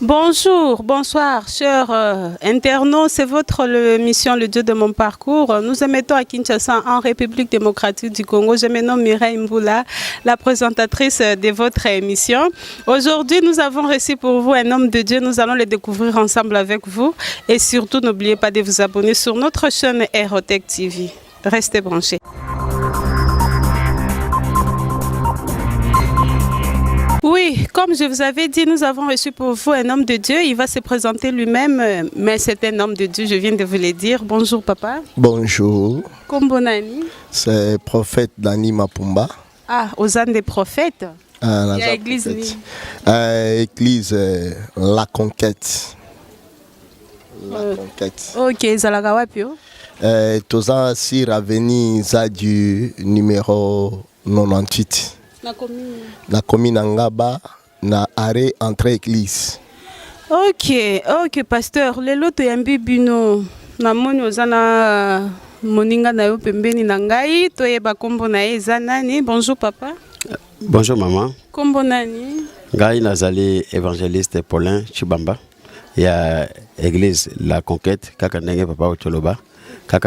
Bonjour, bonsoir, chers internautes. C'est votre émission Le Dieu de mon parcours. Nous émettons à Kinshasa, en République démocratique du Congo. Je me nomme Mireille Mboula, la présentatrice de votre émission. Aujourd'hui, nous avons reçu pour vous un homme de Dieu. Nous allons le découvrir ensemble avec vous. Et surtout, n'oubliez pas de vous abonner sur notre chaîne Aérotech TV. Restez branchés. Oui, comme je vous avais dit, nous avons reçu pour vous un homme de Dieu. Il va se présenter lui-même, mais c'est un homme de Dieu, je viens de vous le dire. Bonjour papa. Bonjour. Kombonani. C'est prophète Dani Mapumba. Ah, aux ânes des prophètes. Ah, il y a église ni. Église La Conquête. La Conquête. Ok, Zalagawapio. Toza si raveni du numéro 98. Na commune Ngaba, na arrêt entrée église. Ok, pasteur. Lelo to yambi bino. Na moni ozana moninga na yo pembeni na ngai to yeba kombo na nani. Bonjour papa. Bonjour maman. Kombo nani? Ngai nazali évangéliste Paulin Chibamba. Il y a église La Conquête kaka ndenge papa Ocholoba. Ok,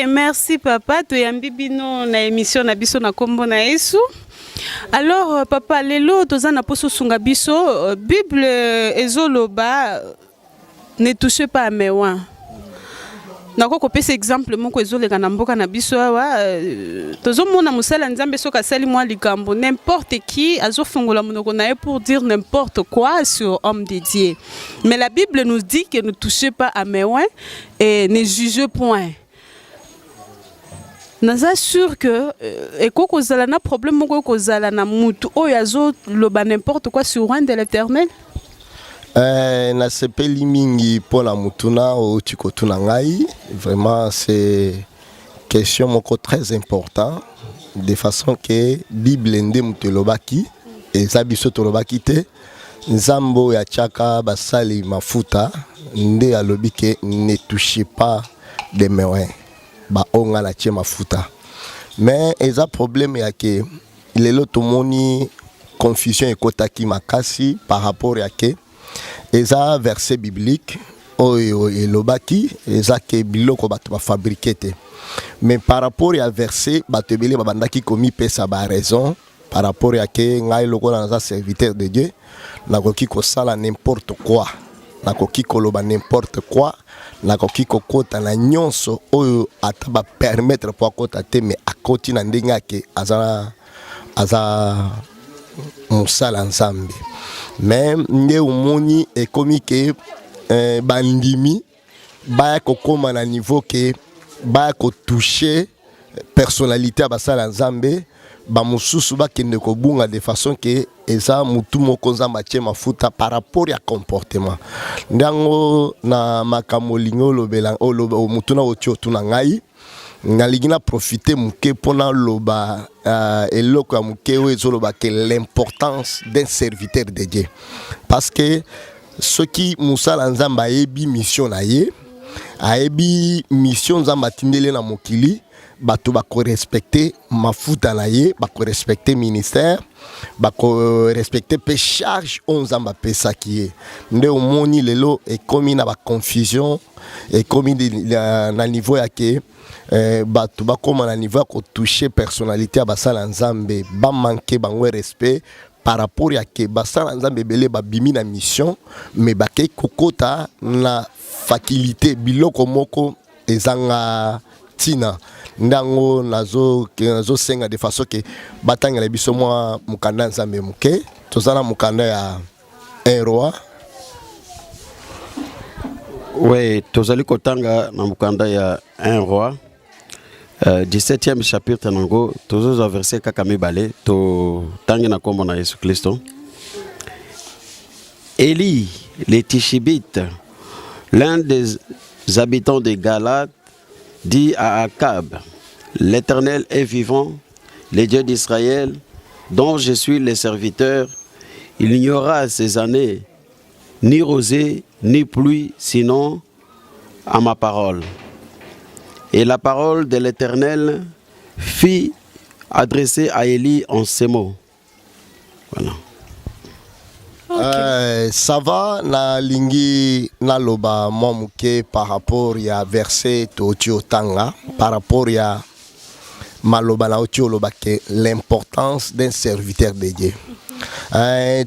merci papa. Tu es bino na émission na biso na kombo na Yesu. Alors papa, lelo toza na poso sunga biso Bible ezoloba ne touchez pas à mes oins. Nako kopesa exemple moko ezoleka na mboka na biso awa tozomona musala nzambe soka sali mwa likambo n'importe qui azofungola monoko na ye pour dire n'importe quoi sur homme de Dieu. Mais la Bible nous dit que ne touchez pas à mes oins et ne jugez point. Naza sûr que ekoko zala na problème moko ko zala na mutu oyo azoloba n'importe quoi sur oin de l'Éternel. Na sepeli mingi pour la mutuna o tikotuna ngai. Vraiment c'est question moko très important de façon que Bible nde mutolobaki eza biso tolobaki te nzambo ya chaka basali mafuta nde alobi ke ne touchez pas de mes ba onga la tie mafuta. Mais eza problème ya ke lelo tomoni confusion ekotaki makasi par rapport ya ke eza verset biblique oyo elobaki eza ke biloko bato ba fabriquer te. Mais par rapport à verset bato ebele babandaki komi pesa ba raison par rapport à ke ngai loko na serviteur de Dieu nakoki kosala n'importe quoi, nakoki koloba n'importe quoi, nakoki kokota na nyonso oyo ata ba permettre po akota te, mais akoti na ndenge ke aza musala nzambe. Mais nde umoni ekomi ke bandimi baya kokoma na niveau ke baya ko toucher personnalité ya basala nzambe ba mususu bakende kobunga de façon ke eza mutu moko nzamba tie mafuta par rapport ya comportement ndango na makambo lingo lobela o mutu na otio tuna ngai nalingi na profiter muke pona loba eloko ya muke oyo ezoloba ke l'importance d'un serviteur de Dieu, parce que ce qui musala nzamba ayebi mission na ye ayebi mission nzamba tindele na mokili bato bako respecter mafuta na ye, bako respecter ministère, bako respecter pe charge on nzamba pesa kiye. Nde omoni lelo ekomi na ba confusion ekomi na niveau ya ke bato bakoma na niveau ko toucher personnalité ya basala nzambe ba manquer bango respect par rapport à que basala nzambe belé ba bimi na mission mais ba ke kokota na facilité biloko moko ezanga tina ndango nazo senga de façon que batangela biso mwa mukanda nzambe muke tozana mukanda ya un roi. Oui, tozali kotanga na mukanda ya un roi. 17e chapitre nango tozo verset kaka mibale to tangi na kombo na Yesu Kristo. Élie les Tishibite, l'un des habitants de Galate, dit à Akab: l'Éternel est vivant, le Dieu d'Israël, dont je suis le serviteur. Il n'y aura à ces années ni rosée ni pluie, sinon à ma parole. Et la parole de l'Éternel fut adressée à Élie en ces mots. Voilà. Ça va na lingi na loba momuke par rapport ya verset Tanga, par rapport ya maloba na loba que l'importance d'un serviteur de Dieu.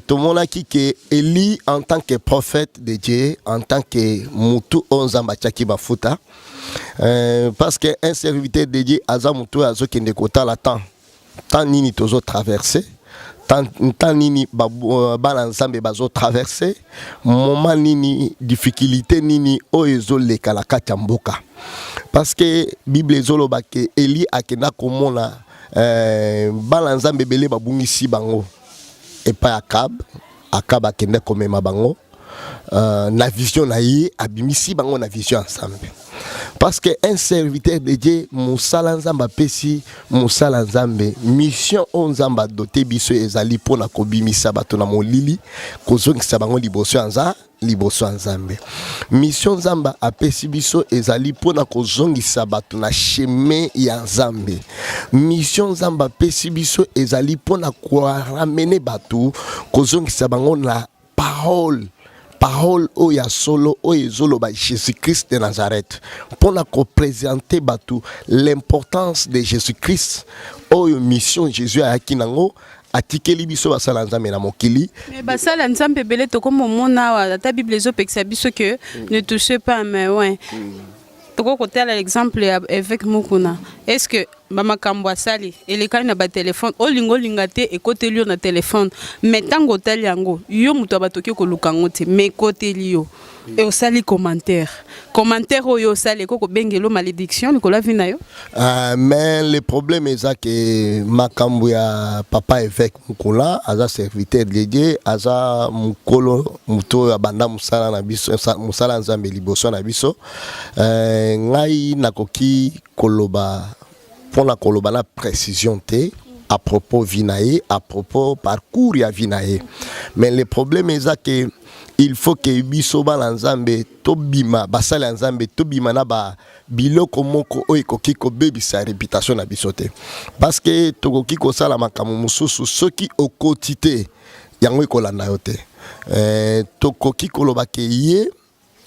Tout le monde a dit que Élie en tant que prophète de Dieu, en tant que mutu onzamba chaki bafuta, parce que un serviteur de Dieu aza mutu azo kende kota la temps nini tozo traverser. Tant nini bana nzambe bazo traverser moment nini difficulté nini oezo leka la kati mboka parce que bible ezoloba ke Eli akenda komona bana nzambe belé babungisi bango et pas akab akenda komema bango na vision na ye abimisi bango na vision ensemble. Parce que un serviteur de Dieu, Moussala Nzamba pesi, Moussala Nzambe, mission onzamba doté biso ezali pona kobimisa bato na molili, kozongisa bango liboso Nzambe. Mission Nzamba apesi biso ezali pona kozongisa bato na chemin ya Nzambe. Mission Nzamba pesi biso ezali pona ko ramener bato kozongisa bango na parole oya solo oya zolo ba Jésus-Christ de Nazareth pour nous présenter batou l'importance de Jésus-Christ oyo mission Jésus a kinango atikeli biso basala nzambe na mokili mais basala nzambe belé to comme mona ta Bible zo pekisa biso que ne touchez pas mais ouais toko côté l'exemple avec Mukuna est-ce que mama kambwa sali elekani na ba téléphone olingo lingate e côté lio na téléphone mais tango tali yango yo muto batoki ko lukango te mais côté lio et au sali commentaire oyo sali ko bengelo malédiction ko la vina yo mais le problème est que makambo ya papa évêque Mukula aza serviteur de Dieu aza mukolo muto ya banda musala na biso musala nzambe liboso na biso ngai nakoki koloba pour la koloba la précision te à propos vinae à propos parcours ya vinae mais le problème est que il faut que biso ba nzambe tobima basala nzambe tobima na ba biloko moko oyo koki ko bebisa réputation na biso te parce que tokoki ko sala makamu mususu soki okotité yango ikolanda yo te tokoki koloba ke ye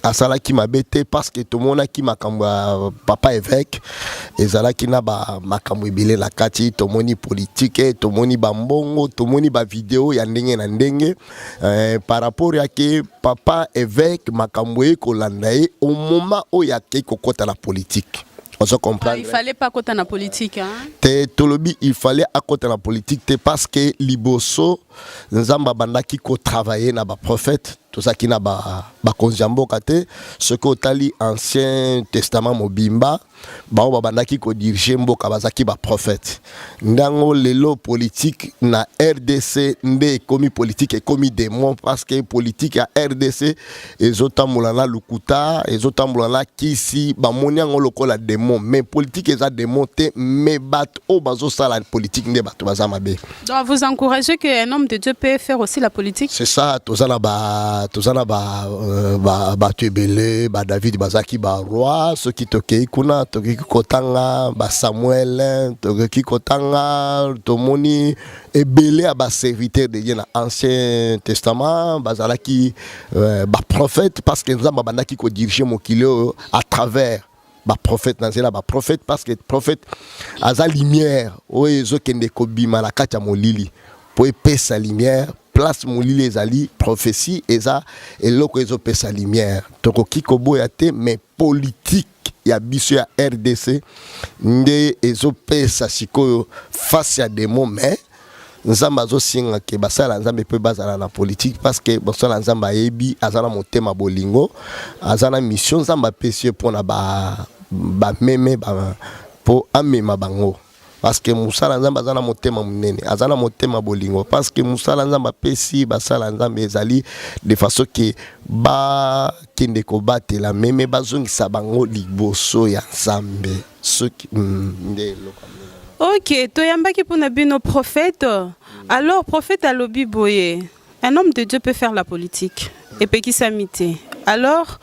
asala ki mabete parce que tout le monde qui makamba papa évêque ezala ki na ba makambo ebele la kati to moni politique to moni bambongo to moni ba vidéo ya ndenge na ndenge par rapport ya que papa évêque makambo e kolanda e au moment où ya ke kokota la politique. On se comprend. Il fallait pas côté la politique hein. Te tolobi il fallait à côté la politique te parce que liboso nzamba bandaki ko travailler na ba prophète tout ça qui na ba konjambo kate ce que otali ancien testament mobimba ba bandaki ko diriger mboka bazaki ba prophète ndango lelo politique na RDC nde komi politique et komi démon parce que politique à RDC ezotambola na lukuta ezotambola na kisi ba moniango lokola démon mais politique eza démon te mais bat o bazo sala politique nde bato bazama be. Donc vous encouragez que un homme de Dieu peut faire aussi la politique. C'est ça tozana ba tebele ba David bazaki ba roi ceux qui tokei kuna toki kotanga ba Samuel toki kotanga tomoni ebele ba serviteur de Dieu na ancien testament bazalaki ba prophète parce que nzamba bandaki ko diriger mokilo à travers ba prophète nanzela ba prophète parce que prophète aza lumière oyezo kende ko bima la kati ya molili pour pesa lumière place molili ezali prophétie eza eloko ezo pesa lumière tokoki koboya te mais politique ya biso ya RDC nde ezo pesa sikoyo face ya démon mais nzamba zo singa ke basala nzambe pe bazala na politique parce que basala nzamba yebi azana motema bolingo azana mission nzamba pesi pona ba meme ba po amema bango parce que musala nzamba azana motema munene azana motema bolingo parce que musala nzamba pesi basala nzambe ezali de façon que ba kende ko batela meme bazongisa bango liboso ya nzambe soki nde lokamela. Ok, toyambaki pona bino prophète. Alors prophète alobi boye. Un homme de Dieu peut faire la politique et peut qui s'amiter. Alors,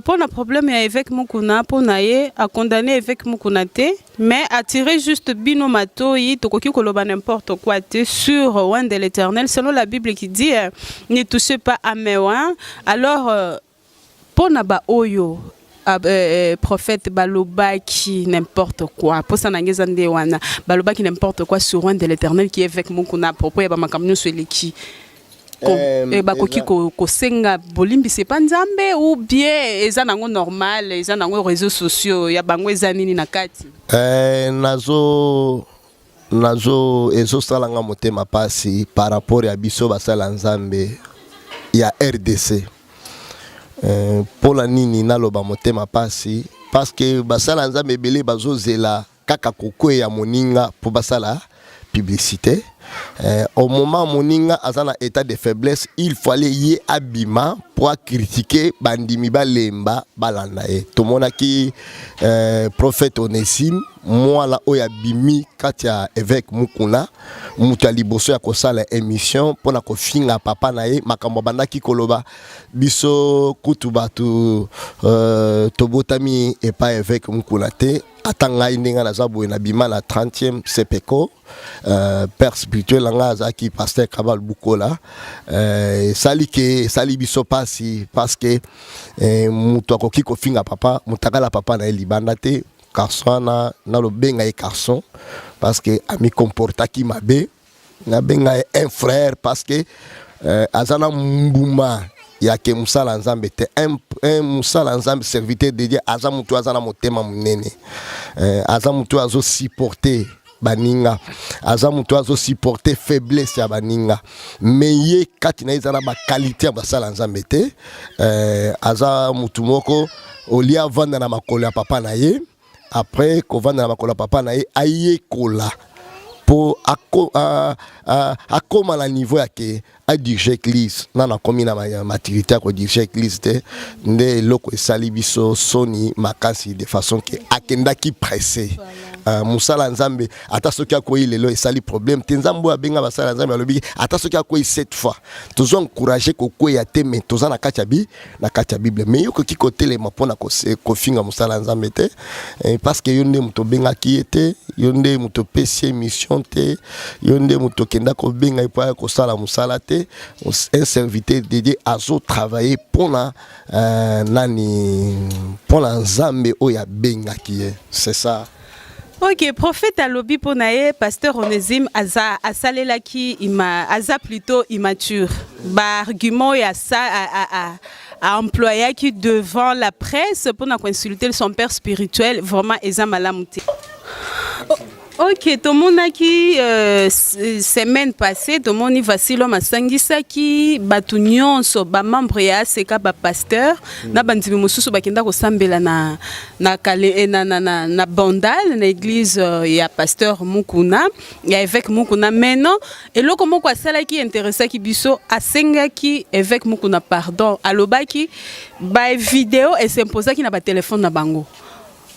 pour le problème avec Mukuna, pour naye, à condamner avec Mukunate, mais à tirer juste binomato, y tokoki koloba n'importe quoi, sur Ouan de l'Éternel, selon la Bible qui dit, ne touchez pas à mes ouans. Alors, pour naba oyo, prophète balobaki n'importe quoi, pour ça n'angezande wana, balobaki n'importe quoi sur Ouan de l'Éternel qui est avec Mukuna, propos ya ba makamnyo sur leki. Bakoki kosenga bolimbi c'est pas nzambe ou bien eza nango normal eza nango réseaux sociaux ya bango eza nini na kati nazo ezo salanga motema pasi par rapport ya biso basala nzambe ya RDC pola nini naloba motema pasi parce que basala nzambe belé bazozela kaka kokwe ya moninga pour basala publicité. Au moment moninga azana état de faiblesse, il fallait y abima pour critiquer bandimi balemba balandae. Tout le monde qui prophète Onésime, moi là oya bimi katia évêque Mukuna, mutali bosso ya kosala émission pour na kofinga papa nae makambo banda ki koloba biso kutubatu tobotami et pas évêque Mukuna te. Atanga indenga na zabu na bima na 30e CPECO père spirituel nga zaki pasteur Kabal Bukola sali biso pasi parce que mutu akoki kofinga papa mutakala papa na libanda te garçon na lo benga e garçon parce que ami comporta ki mabe na benga un frère parce que azana mbuma ya ke musala nzambe te un musala nzambe serviteur de Dieu aza mutu azana motema munene aza mutu azo supporter baninga aza mutu azo supporter faiblesse ya baninga mais ye kati na ezana ba qualité ya basala nzambe te aza mutu moko olia vanda na makolo ya papa na ye après ko vanda na makolo ya papa na ye aye kola pour akoma na niveau ya ke a dirige église na komi na maturité ko dirige église te nde loko esali biso soni makasi de façon que akenda ki pressé musala nzambe ata soki akoyi lelo esali problème te nzambo abenga basala nzambe alobi ata soki akoyi 7 fois tozo encourager kokoya te mais toza na kati ya Bible mais yoko ki kotelema pona kofinga musala nzambe te parce que yonde muto benga ki ete yonde muto pesi mission te yonde muto kenda ko benga ipa ko sala musala te un serviteur dédié à zo travailler pour la nzambe oya benga qui est c'est ça. Ok, prophète alobi ponaye pasteur Onésime aza asalela ki aza plutôt immature. Ba argument ya ça a employé qui devant la presse pour consulter son père spirituel vraiment eza malamuté. Ok, tout le monde qui semaine passée, tout le monde va si l'homme a sangisa qui batunion so ba membre ya seka ba pasteur na bandimi mususu bakenda ko sambela na bandal na église ya pasteur Mukuna ya évêque Mukuna maintenant et lo comment quoi sala qui intéressé qui biso asenga qui évêque Mukuna pardon alobaki ba vidéo et s'imposa qui na ba téléphone na bango.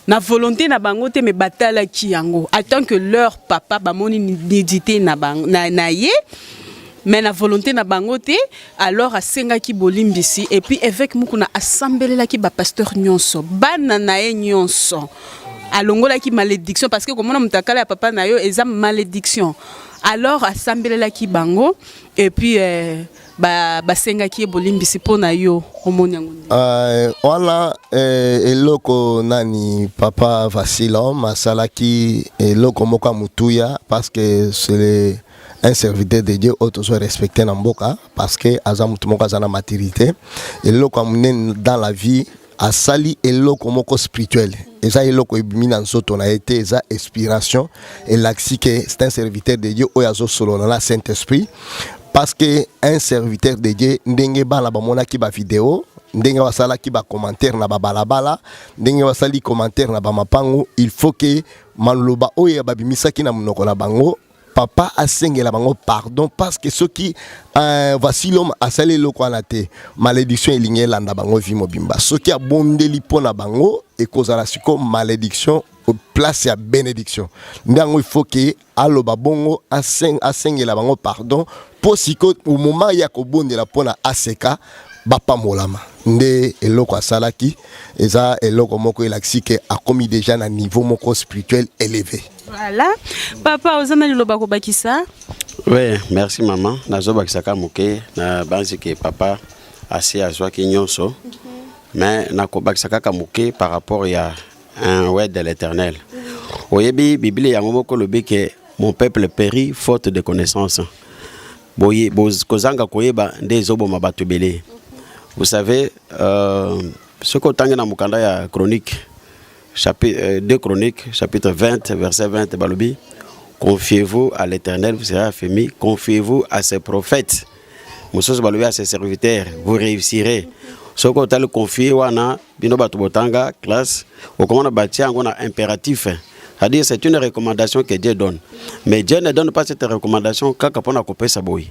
Na volonté na bango te me batala ki yango attend que leur papa ba moni méditer na bang na ye mais na volonté na bango te alors asenga ki bolimbisi et puis avec Mukuna assembler ki ba pasteur nyonso bana na ye nyonso alongola ki malédiction parce que comme on mutakala papa na yo eza malédiction alors assembler ki bango et puis basenga ki bolimbisi pona yo omoni yango wala eloko nani papa Vasilo masalaki eloko moka mutuya parce que c'est un serviteur de Dieu auto soit respecté na mboka parce que azamutu moko azana maturité eloko amune dans la vie asali eloko moko spirituel eza eloko ebimi na nzoto na été eza inspiration et l'axi que c'est un serviteur de Dieu oyazo solo na Saint-Esprit. Parce que un serviteur de Dieu ndenge bala ba mona ki ba vidéo ndenge wasala ki ba commentaire na ba balabala ndenge wasali commentaire na ba mapango il faut que maloba oya ba bimisa ki na munoko na bango papa asengela bango pardon parce que ceux qui voici l'homme asali loko na te malédiction elinge landa bango vi mobimba ceux qui abondeli pona bango et kozala siko malédiction au place ya bénédiction ndango il faut que aloba bongo asengela bango pardon pour siko au moment ya kobondela pona aseka bapamolama nde eloko asalaki eza eloko moko elakisi ke akomi déjà na niveau moko spirituel élevé. Voilà. Papa, ozana liloba kobakisa? Oui, merci maman. Nazo bakisaka moke na banzi ke papa assez azwa ki nyonso. Mais nakobakisaka ka moke par rapport à un word de l'Éternel. Oyebi Bible yango moko lobi ke mon peuple périt faute de connaissance. Boye kozanga koyeba nde zoboma bato belé. Vous savez, ce qu'on tanga na mukanda ya chronique, chapitre 2 Chroniques, chapitre 20, verset 20, balobi, confiez-vous à l'Éternel, vous serez affermis, confiez-vous à ses prophètes, Moussous balobi à ses serviteurs, vous réussirez. Ce qu'on t'a confié, wana, bino batu botanga, classe, au commande bâti, on a impératif. C'est-à-dire c'est une recommandation que Dieu donne. Mais Dieu ne donne pas cette recommandation quand on a coupé sa bouille.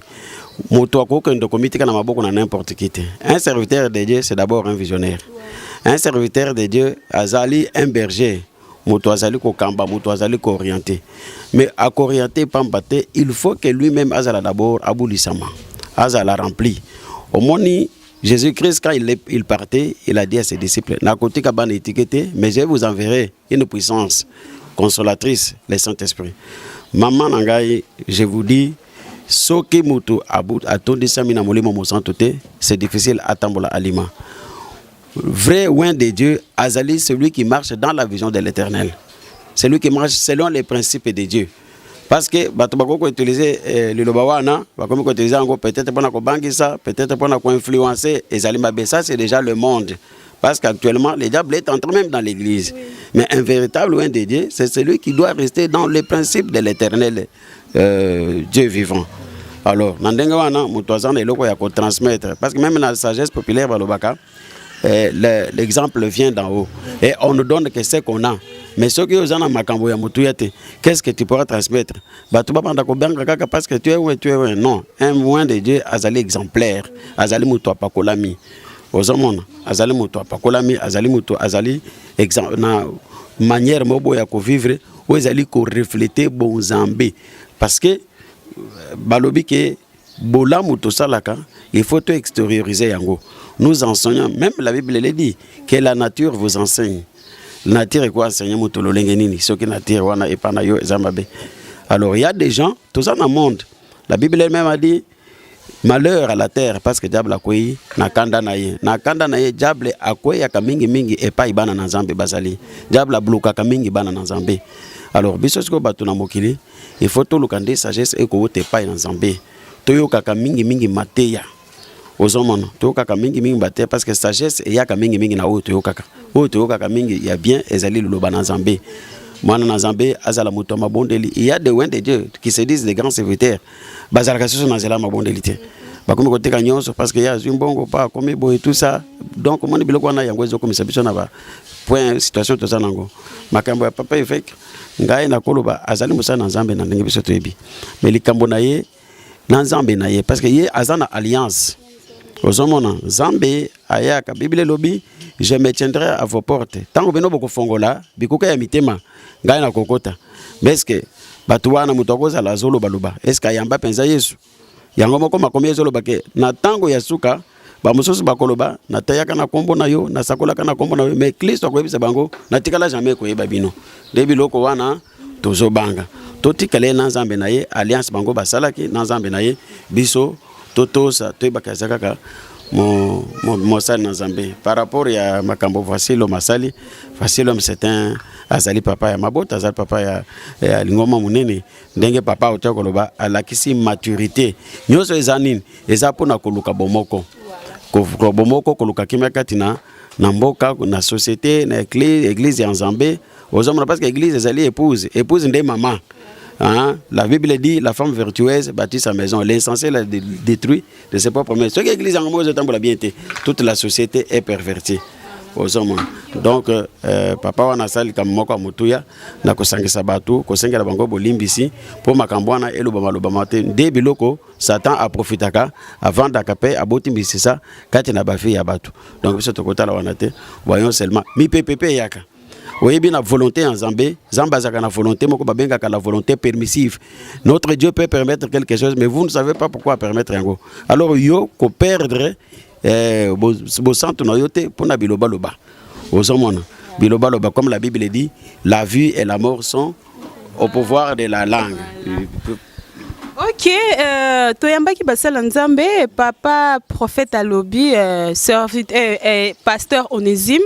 N'importe qui. Un serviteur de Dieu, c'est d'abord un visionnaire. Un serviteur de Dieu, azali un berger. Moto azali ko kamba, moto azali ko orienté. Mais à orienter pambate, il faut que lui-même azala d'abord aboulissama. Azala rempli. Au moni Jésus-Christ, quand il partait, il a dit à ses disciples, n'a côté kabane étiqueté, mais je vous enverrai une puissance consolatrice, le Saint-Esprit. Maman Nangaï, je vous dis, ce qui mutu atondi samina molimo mosantote, c'est difficile à tambola alima. Vrai oin de Dieu, azali celui qui marche dans la vision de l'Éternel. Celui qui marche selon les principes de Dieu. Parce que batubako utiliser le lobawana, bakomi utiliser encore peut-être pour na ko bangisa, peut-être pour na ko influencer et zalima ça c'est déjà le monde. Parce qu'actuellement, le diable est entré même dans l'église. Oui. Mais un véritable loin de Dieu, c'est celui qui doit rester dans les principes de l'Éternel Dieu vivant. Alors, transmettre. Parce que même dans la sagesse populaire, l'exemple vient d'en haut. Et on ne donne que ce qu'on a. Mais ceux qui ont makambo ya mutuyate, qu'est-ce que tu pourras transmettre? Parce que tu es non. Un loin de Dieu, azali exemplaire. Azali mutua pakolami. Ozomona azali muto apakolami azali muto azali na manière mobo ya ko vivre ou azali ko refléter bon Zambé parce que balobi ke bola muto salaka il faut te extérioriser yango. Nous enseignons, même la Bible le dit que la nature vous enseigne. La nature est quoi enseigner muto lolengenini ce que nature wana epana yo zambabe. Alors il y a des gens tout ça dans le monde. La Bible elle-même a dit malheur à la terre parce que diable akoyi na kanda na ye diable akoyi aka mingi epai bana na Nzambe bazali diable abloka ka mingi bana na Nzambe. Alors biso siko bato na mokili il faut to lukande sagesse e ko te pai na Nzambe to yoka ka mingi mateya ozomona to yoka ka mingi mateya parce que sagesse e yaka mingi na o to yoka ka mingi ya bien ezali luloba na Nzambe. Moi, dans Zambé, azala mutoma bondeli. Il y a des oins de Dieu qui se disent des grands serviteurs. Bazalaka sur nazela ma bondelité. Bakomi kote kanyonso parce que y a zimbongo pas comme bo et tout ça. Donc mon biloko na yango ezo comme ça biso na ba point situation to ça nango. Makambo ya papa efek ngai na koloba azali musa na Nzambe na ndenge biso to yebi. Mais likambo na ye na Nzambe na ye parce que ye azana alliance. Ozomona Nzambe ayaka Bible lobi je me tiendrai à vos portes. Tant que bino boko fongola bikuka ya mitema ngai na kokota. Mais est-ce que batu wana mutokoza la zolo baluba est-ce que yamba penza Yesu yango moko makomi zolo bake na tango ya suka ba musoso bakoloba na tayaka na kombo na yo na sakola kana kombo na yo mais Kristo ko yebisa bango na tikala jamais ko yeba bino debi loko wana tozo banga totikale na Nzambe na ye alliance bango basalaki na Nzambe na ye biso totosa toyebaka zakaka mon sali na Nzambe par rapport ya makambo voici l'homme masali voici l'homme c'est un azali papa ya mabota azali papa ya lingoma munene ndenge papa otokoloba alakisi maturité nyoso ezanini eza pona koluka bomoko bomoko koluka kimia katina na mboka na société na église ya Nzambe ozomona parce que église ezali épouse ndé maman. Hein? La Bible dit la femme vertueuse bâtit sa maison, l'insensé la détruit de ses propres mains. Ce que l'église en mot la bien été, toute la société est pervertie. Donc papa wana sali kama moko mutuya na kosangisa batu kosengela bango bolimbisi po makambwana eloba mate nde biloko Satan a profitaka avant d'akape aboti mbisisa kati na bafi ya batu. Donc biso tokotala wana te voyons seulement mi PPP yaka. Oui, bien la volonté en Zambé, Zambazaka la volonté, la volonté permissive. Notre Dieu peut permettre quelque chose, mais vous ne savez pas pourquoi permettre un go. Alors, yo, qu'on perdre bosantu na yo te mpona bilobaloba ozomona bilobaloba comme la Bible dit, la vie et la mort sont au pouvoir de la langue. Ok, toyambaki basala nzambe, papa prophète alobi, pasteur Onésime,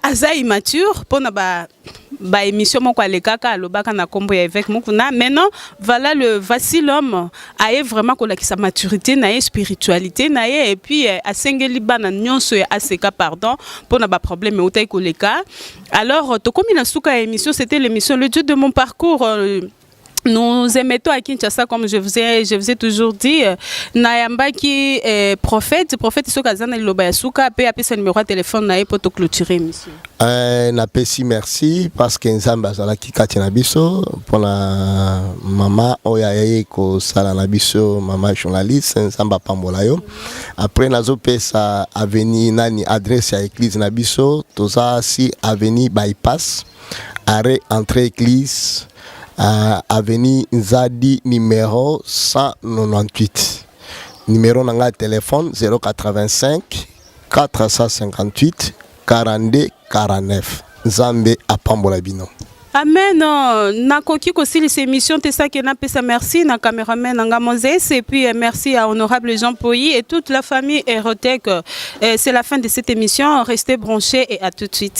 aza immature pona ba émission moko alekaka alobaka na kombo ya évêque mokuna. Maintenant voilà le voici l'homme aye vraiment kolaki sa maturité na spiritualité na et puis asengeli bana nyonso ya aseka pardon pona ba problème utai koleka. Alors tokomi na suka émission, c'était l'émission Le Dieu de mon parcours. Nous émettons à Kinshasa, comme je vous ai toujours dit, Nayamba qui est prophète Sokazana Lobayasuka, pe apesa numéro de téléphone nae pour te clôturer, monsieur. Napesi merci parce que Nzamba zala ki katina biso pour la maman oya yeye ko sala na biso maman journaliste Nzamba pambola yo. Après nazo pesa avenue nani adresse à église na biso toza si avenue bypass arrêt entrée église avenue Nzadi numéro 198. Numéro nanga téléphone 085 458 42 49. Nzambe apambola bino. Amen. Nakoki kosili cette émission te ça que na pesa merci na caméraman nanga Moses et puis merci à honorable Jean Poyi et toute la famille Hérotech. C'est la fin de cette émission. Restez branchés et à tout de suite.